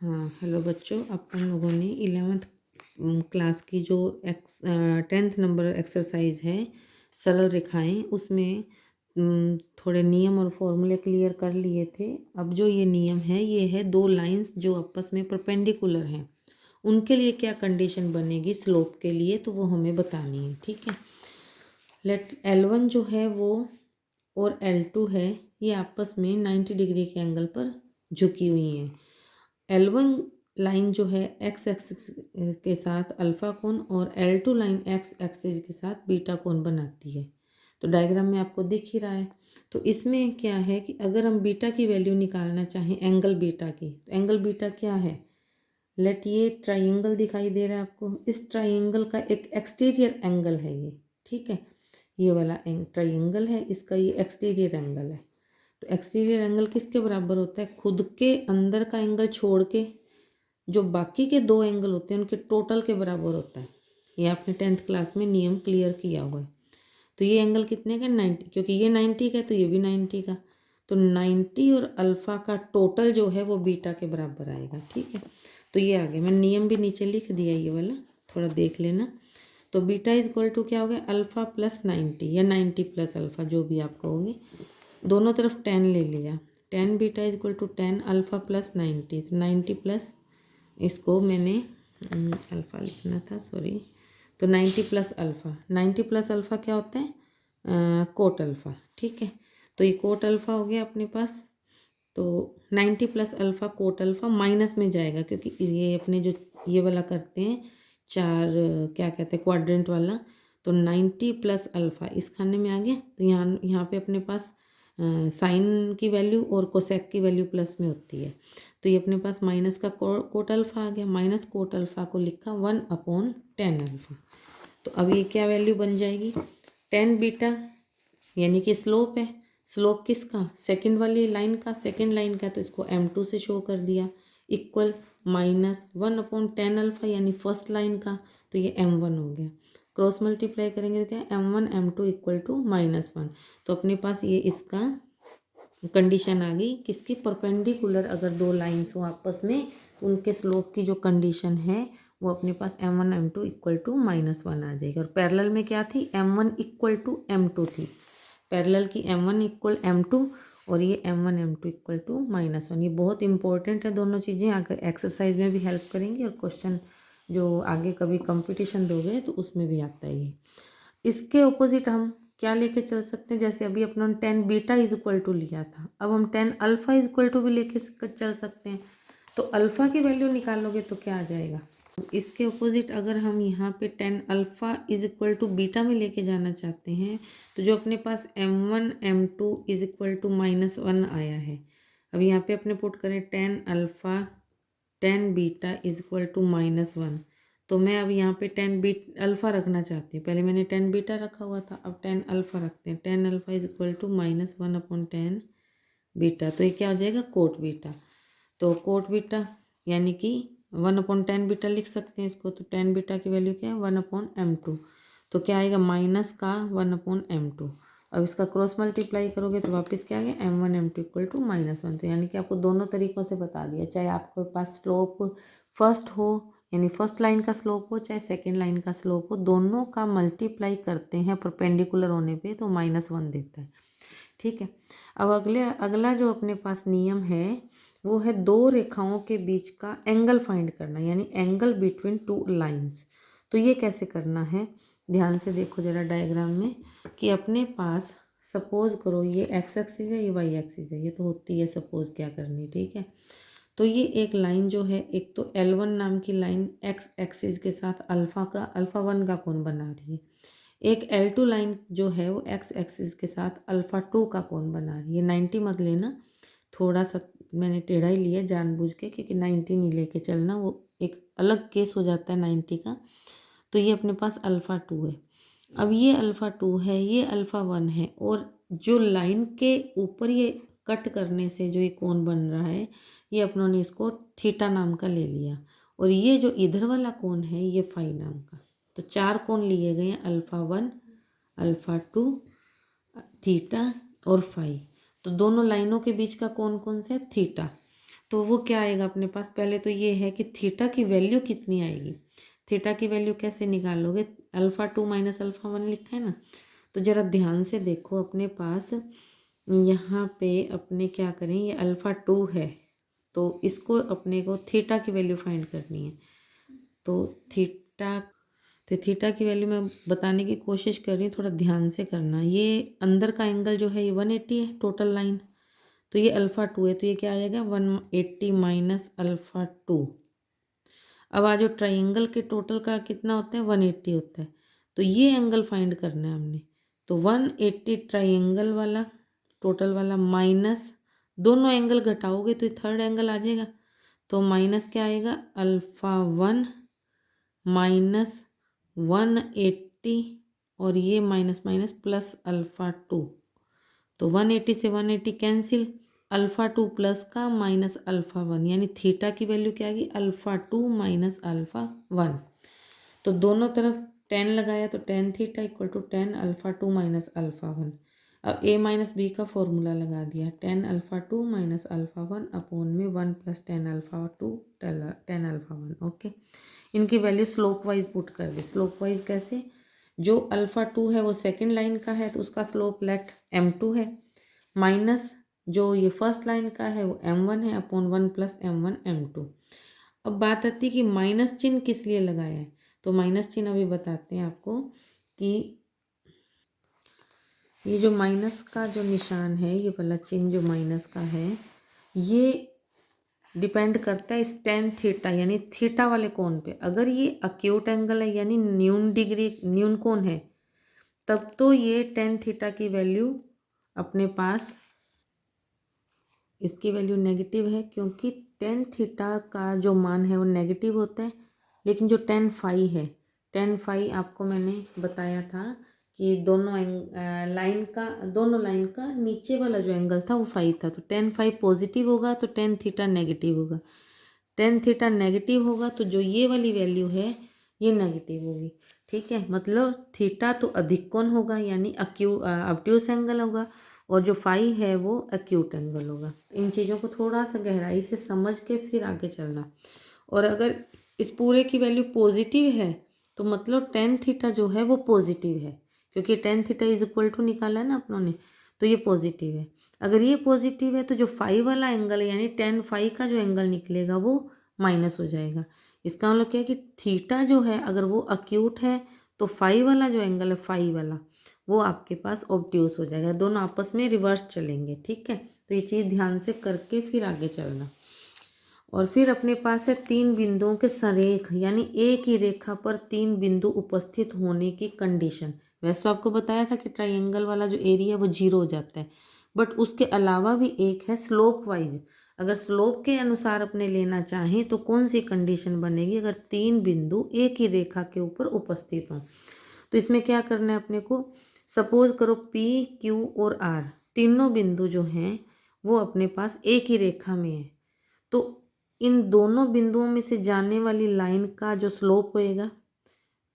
हाँ, हेलो बच्चों, अपन लोगों ने 11th क्लास की जो 10th नंबर एक्सरसाइज है सरल रेखाएं, उसमें थोड़े नियम और फॉर्मूले क्लियर कर लिए थे। अब जो ये नियम है, ये है दो लाइंस जो आपस में परपेंडिकुलर हैं, उनके लिए क्या कंडीशन बनेगी स्लोप के लिए, तो वो हमें बतानी है। ठीक है, लेट L1 जो है वो और L2 है, ये आपस में 90 डिग्री के एंगल पर झुकी हुई हैं। L1 लाइन जो है एक्स एक्सिस के साथ अल्फा कोण और L2 लाइन एक्स एक्सिस के साथ बीटा कोण बनाती है। तो डायग्राम में आपको दिख ही रहा है। तो इसमें क्या है कि अगर हम बीटा की वैल्यू निकालना चाहें एंगल बीटा की, तो एंगल बीटा क्या है, लेट ये ट्राइंगल दिखाई दे रहा है आपको, इस ट्राइंगल का एक एक्सटीरियर एंगल है ये। ठीक है, ये वाला ट्राइंगल है, इसका ये एक्सटीरियर एंगल है। तो एक्सटीरियर एंगल किसके बराबर होता है, खुद के अंदर का एंगल छोड़ के जो बाकी के दो एंगल होते हैं उनके टोटल के बराबर होता है। ये आपने 10th क्लास में नियम क्लियर किया हुआ है। तो ये एंगल कितने का, 90, क्योंकि ये 90 का है तो ये भी 90 का। तो 90 और अल्फ़ा का टोटल जो है वो बीटा के बराबर आएगा। ठीक है, तो ये आगे मैं नियम भी नीचे लिख दिया, ये वाला थोड़ा देख लेना। तो बीटा इज इक्वल टू क्या हो गया, अल्फ़ा प्लस 90 या 90 प्लस अल्फ़ा, जो भी आप कहोगे। दोनों तरफ 10 ले लिया, 10 beta is equal to 10 alpha plus 90, तो 90 प्लस, इसको मैंने अल्फ़ा लिखना था, सॉरी। तो 90 प्लस अल्फ़ा, 90 प्लस अल्फ़ा क्या होता है, कोट अल्फ़ा। ठीक है, तो ये कोट अल्फ़ा हो गया अपने पास। तो 90 plus alpha quote alpha minus में जाएगा, क्योंकि ये अपने जो ये वाला करते हैं चार, क्या कहते हैं, क्वाड्रेंट वाला। तो 90 प्लस अल्फ़ा इस खाने में आ गया। तो यहाँ यहाँ पे अपने पास साइन की वैल्यू और कोसेक की वैल्यू प्लस में होती है। तो ये अपने पास माइनस का कोट अल्फ़ा आ गया, माइनस कोट अल्फ़ा को लिखा 1/10 अल्फ़ा। तो अब ये क्या वैल्यू बन जाएगी, 10 बीटा, यानी कि स्लोप है। स्लोप किसका, सेकंड वाली लाइन का, सेकंड लाइन का, तो इसको M2 से शो कर दिया, इक्वल माइनस 1/10 अल्फ़ा यानी फर्स्ट लाइन का, तो ये M1 हो गया। क्रॉस मल्टीप्लाई करेंगे तो क्या, M1 M2 इक्वल टू -1। तो अपने पास ये इसका कंडीशन आ गई किसकी, परपेंडिकुलर अगर दो लाइन्स हो आपस में, तो उनके स्लोप की जो कंडीशन है वो अपने पास M1 M2 इक्वल टू -1 आ जाएगी। और पैरेलल में क्या थी, M1 इक्वल टू M2 थी। पैरेलल की M1 इक्वल M2 और ये M1 M2 इक्वल टू -1। ये बहुत इंपॉर्टेंट है, दोनों चीज़ें आगे एक्सरसाइज में भी हेल्प करेंगी और क्वेश्चन जो आगे कभी कंपटीशन दोगे तो उसमें भी आता है ये। इसके ऑपोजिट हम क्या लेके चल सकते हैं, जैसे अभी अपना 10 बीटा इज इक्वल टू लिया था, अब हम 10 अल्फ़ा इज इक्वल टू भी लेके चल सकते हैं। तो अल्फ़ा की वैल्यू निकालोगे तो क्या आ जाएगा, इसके ऑपोजिट अगर हम यहाँ पे 10 alpha is equal to beta में लेके जाना चाहते हैं, तो जो अपने पास M1 M2 is equal to -1 आया है, अब यहाँ पे अपने पुट करें 10 alpha 10 beta is equal to -1। तो मैं अब यहाँ पे 10 अल्फ़ा रखना चाहती हूँ, पहले मैंने 10 बीटा रखा हुआ था, अब 10 अल्फ़ा रखते हैं। 10 alpha is equal to -1/10 beta, तो ये क्या हो जाएगा, कोट बीटा। तो कोट बीटा यानी कि 1/10 बीटा लिख सकते हैं इसको। तो 10 बीटा की वैल्यू क्या है, 1/m2। तो क्या आएगा, माइनस का 1/m2। अब इसका क्रॉस मल्टीप्लाई करोगे तो वापस क्या आ गया, M1 M2 इक्वल टू -1। तो यानी कि आपको दोनों तरीक़ों से बता दिया, चाहे आपके पास स्लोप फर्स्ट हो यानी फर्स्ट लाइन का स्लोप हो, चाहे सेकेंड लाइन का स्लोप हो, दोनों का मल्टीप्लाई करते हैं परपेंडिकुलर होने पे तो -1 देता है। ठीक है, अब अगला जो अपने पास नियम है वो है दो रेखाओं के बीच का एंगल फाइंड करना, यानी एंगल बिटवीन टू लाइंस। तो ये कैसे करना है, ध्यान से देखो जरा डायग्राम में, कि अपने पास सपोज करो ये एक्स एक्सिस है, ये वाई एक्सिस है, ये तो होती है सपोज क्या करनी। ठीक है, तो ये एक लाइन जो है, एक तो L1 नाम की लाइन एक्स एक्सिस के साथ अल्फ़ा 1 का कोण बना रही है, एक L2 लाइन जो है वो एक्स एक्सिस के साथ अल्फ़ा 2 का कोण बना रही है। 90 मत लेना, थोड़ा सा मैंने टेढ़ा ही लिया जानबूझ के, क्योंकि 90 नहीं लेके चलना, वो एक अलग केस हो जाता है 90 का। तो ये अपने पास अल्फ़ा 2 है, अब ये अल्फ़ा 2 है, ये अल्फ़ा 1 है, और जो लाइन के ऊपर ये कट करने से जो ये कोण बन रहा है, ये अपनों ने इसको थीटा नाम का ले लिया, और ये जो इधर वाला कोण है ये फाई नाम का। तो चार कोण लिए गए हैं, अल्फ़ा 1 अल्फ़ा 2 थीटा और फाई। तो दोनों लाइनों के बीच का कोण कौन सा है, थीटा। तो वो क्या आएगा अपने पास, पहले तो ये है कि थीटा की वैल्यू कितनी आएगी। थीटा की वैल्यू कैसे निकालोगे, अल्फ़ा 2 माइनस अल्फ़ा 1 लिखा है ना। तो ज़रा ध्यान से देखो अपने पास, यहाँ पे अपने क्या करें, ये अल्फ़ा 2 है तो इसको अपने को थीटा की वैल्यू फाइंड करनी है। तो थीटा की वैल्यू मैं बताने की कोशिश कर रही हूँ, थोड़ा ध्यान से करना। ये अंदर का एंगल जो है ये 180 है टोटल लाइन, तो ये अल्फ़ा 2 है, तो ये क्या आ जाएगा 180 माइनस अल्फ़ा 2। अब आज जो ट्राइंगल के टोटल का कितना होता है 180 होता है, तो ये एंगल फाइंड करना है हमने। तो 180 ट्राइंगल वाला टोटल वाला माइनस दोनों एंगल घटाओगे तो थर्ड एंगल आ जाएगा, तो माइनस क्या आएगा अल्फ़ा 1 माइनस 180 और ये माइनस माइनस प्लस अल्फ़ा 2। तो 180 से 180 कैंसिल, अल्फ़ा 2 प्लस का माइनस अल्फ़ा 1, यानी थीटा की वैल्यू क्या आ गई अल्फ़ा 2 माइनस अल्फ़ा 1। तो दोनों तरफ 10 लगाया तो 10 theta equal to 10 alpha 2 minus alpha 1। अब ए माइनस बी का फॉर्मूला लगा दिया, 10 अल्फ़ा 2 माइनस अल्फ़ा 1 अपॉन में 1 प्लस 10 अल्फ़ा 2 10 अल्फ़ा 1। ओके, इनकी वैल्यू स्लोप वाइज पुट कर दी। स्लोप वाइज कैसे, जो अल्फ़ा 2 है वो सेकंड लाइन का है तो उसका स्लोप लेट m2 है, माइनस जो ये फर्स्ट लाइन का है वो m1 है अपॉन 1 प्लस m1 m2। अब बात आती है कि माइनस चिन्ह किस लिए लगाया है, तो माइनस चिन्ह अभी बताते हैं आपको कि ये जो माइनस का जो निशान है, ये वाला चिन्ह जो माइनस का है, ये डिपेंड करता है इस टेन थीटा यानी थीटा वाले कोण पे। अगर ये अक्यूट एंगल है यानी न्यून कोण है, तब तो ये टेन थीटा की वैल्यू अपने पास, इसकी वैल्यू नेगेटिव है क्योंकि टेन थीटा का जो मान है वो नेगेटिव होता है। लेकिन जो टेन फाई है, टेन फाई आपको मैंने बताया था कि दोनों लाइन का नीचे वाला जो एंगल था वो फाई था, तो टेन फाई पॉजिटिव होगा तो टेन थीटा नेगेटिव होगा। टेन थीटा नेगेटिव होगा तो जो ये वाली वैल्यू है ये नेगेटिव होगी। ठीक है, मतलब थीटा तो अधिक कोण होगा यानी ऑब्ट्यूस एंगल होगा, और जो फाई है वो एक्यूट एंगल होगा। तो इन चीज़ों को थोड़ा सा गहराई से समझ के फिर आगे चलना। और अगर इस पूरे की वैल्यू पॉजिटिव है तो मतलब टेन थीटा जो है वो पॉजिटिव है, क्योंकि ten theta is equal to निकाला है ना अपनों ने, तो ये पॉजिटिव है। अगर ये पॉजिटिव है तो जो फाई वाला एंगल है यानी टेन फाई का जो एंगल निकलेगा वो माइनस हो जाएगा। इसका मतलब क्या है कि थीटा जो है अगर वो अक्यूट है तो फाई वाला जो एंगल है फाई वाला वो आपके पास ऑब्ट्यूस हो जाएगा, दोनों आपस में रिवर्स चलेंगे। ठीक है, तो ये चीज़ ध्यान से करके फिर आगे चलना। और फिर अपने पास है तीन बिंदुओं के संरेख यानी एक ही रेखा पर तीन बिंदु उपस्थित होने की कंडीशन। वैसे तो आपको बताया था कि ट्राइंगल वाला जो एरिया है वो 0 हो जाता है, बट उसके अलावा भी एक है स्लोप वाइज। अगर स्लोप के अनुसार अपने लेना चाहें तो कौन सी कंडीशन बनेगी, अगर तीन बिंदु एक ही रेखा के ऊपर उपस्थित हों। तो इसमें क्या करना है अपने को, सपोज करो P Q और R तीनों बिंदु जो हैं वो अपने पास एक ही रेखा में है, तो इन दोनों बिंदुओं में से जाने वाली लाइन का जो स्लोप होएगा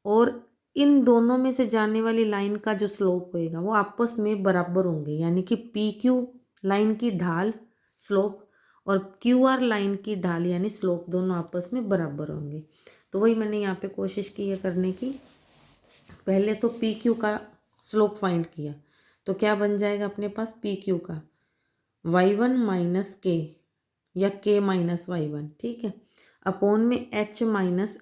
और इन दोनों में से जाने वाली लाइन का जो स्लोप होएगा वो आपस में बराबर होंगे, यानी कि PQ लाइन की ढाल स्लोप और QR लाइन की ढाल यानी स्लोप दोनों आपस में बराबर होंगे। तो वही मैंने यहाँ पे कोशिश की है करने की। पहले तो PQ का स्लोप फाइंड किया तो क्या बन जाएगा अपने पास PQ का y1 माइनस के या k माइनस y1, ठीक है, अपॉन में h माइनस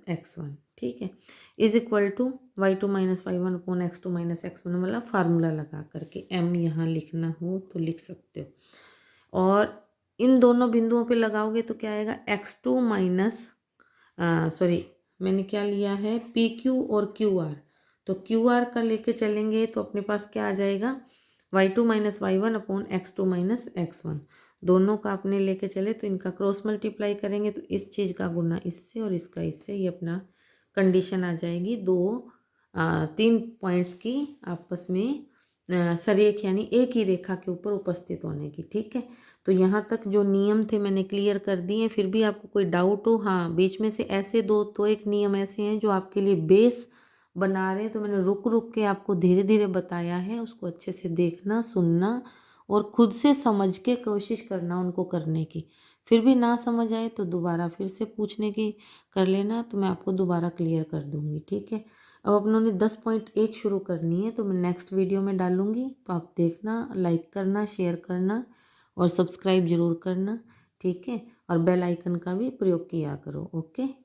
x1, ठीक है, is equal to y2 minus y1 upon x2 minus x1 वाला फार्मूला लगा करके m यहाँ लिखना हो तो लिख सकते हो। और इन दोनों बिंदुओं पे लगाओगे तो क्या आएगा x2 माइनस मैंने क्या लिया है PQ और QR, तो QR का लेके चलेंगे तो अपने पास क्या आ जाएगा y2 minus y1 upon x2 minus x1। दोनों का अपने लेके चले तो इनका क्रॉस मल्टीप्लाई करेंगे तो इस चीज़ का गुना इससे और इसका इससे, ये अपना कंडीशन आ जाएगी तीन पॉइंट्स की आपस में सरेख यानी एक ही रेखा के ऊपर उपस्थित होने की। ठीक है, तो यहाँ तक जो नियम थे मैंने क्लियर कर दिए। फिर भी आपको कोई डाउट हो, हाँ बीच में से ऐसे दो तो एक नियम ऐसे हैं जो आपके लिए बेस बना रहे हैं, तो मैंने रुक रुक के आपको धीरे धीरे बताया है, उसको अच्छे से देखना सुनना और खुद से समझ के कोशिश करना उनको करने की। फिर भी ना समझ आए तो दोबारा फिर से पूछने की कर लेना, तो मैं आपको दोबारा क्लियर कर दूँगी, ठीक है। अब अपनों ने 10.1 शुरू करनी है, तो मैं नेक्स्ट वीडियो में डालूँगी, तो आप देखना, लाइक करना, शेयर करना और सब्सक्राइब ज़रूर करना, ठीक है। और बेल आइकन का भी प्रयोग किया करो। ओके।